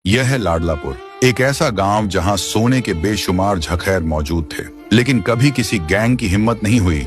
यह है लाडलापुर, एक ऐसा गांव जहां सोने के बेशुमार झखैर मौजूद थे, लेकिन कभी किसी गैंग की हिम्मत नहीं हुई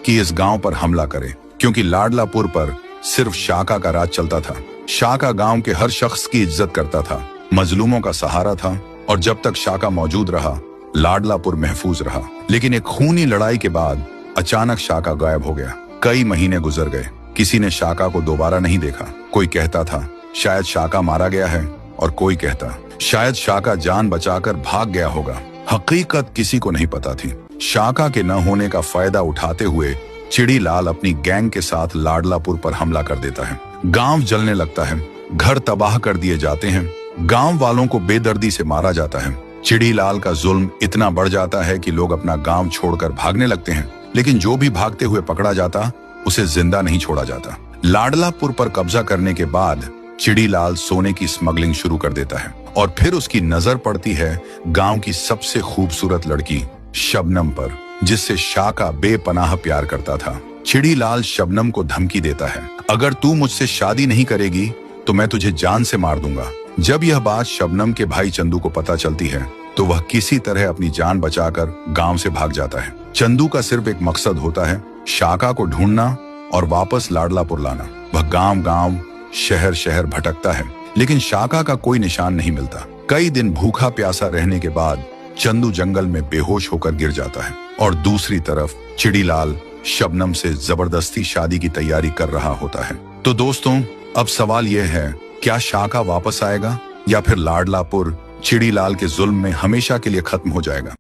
कि इस गांव पर हमला करे, क्योंकि लाडलापुर पर सिर्फ शाका का राज चलता था। शाका गांव के हर शख्स की इज्जत करता था, मजलूमों का सहारा था, और जब तक शाका मौजूद रहा लाडलापुर महफूज रहा। लेकिन एक खूनी लड़ाई के बाद अचानक शाका गायब हो गया। कई महीने गुजर गए, किसी ने शाका को दोबारा नहीं देखा। कोई कहता था शायद शाका मारा गया है, और कोई कहता शायद शाका जान बचाकर भाग गया होगा। हकीकत किसी को नहीं पता थी। शाका के न होने का फायदा उठाते हुए चिड़ीलाल अपनी गैंग के साथ लाडलापुर पर हमला कर देता है। गांव जलने लगता है, घर तबाह कर दिए जाते हैं, गांव वालों को बेदर्दी से मारा जाता है। चिड़ीलाल का जुल्म इतना बढ़ जाता है कि लोग अपना गांव छोड़कर भागने लगते हैं, लेकिन जो भी भागते हुए पकड़ा जाता उसे जिंदा नहीं छोड़ा जाता। लाडलापुर पर कब्जा करने के बाद चिड़ीलाल सोने की स्मगलिंग शुरू कर देता है, और फिर उसकी नजर पड़ती है गांव की सबसे खूबसूरत लड़की शबनम पर, जिससे शाका बेपनाह प्यार करता था। चिड़ीलाल शबनम को धमकी देता है, अगर तू मुझसे शादी नहीं करेगी तो मैं तुझे जान से मार दूंगा। जब यह बात शबनम के भाई चंदू को पता चलती है तो वह किसी तरह अपनी जान बचाकर गांव से भाग जाता है। चंदू का सिर्फ एक मकसद होता है, शाका को ढूंढना और वापस लाडलापुर लाना। वह गांव गांव शहर शहर भटकता है, लेकिन शाका का कोई निशान नहीं मिलता। कई दिन भूखा प्यासा रहने के बाद चंदू जंगल में बेहोश होकर गिर जाता है, और दूसरी तरफ चिड़ीलाल शबनम से जबरदस्ती शादी की तैयारी कर रहा होता है। तो दोस्तों, अब सवाल यह है, क्या शाका वापस आएगा या फिर लाडलापुर चिड़ीलाल के जुल्म में हमेशा के लिए खत्म हो जाएगा?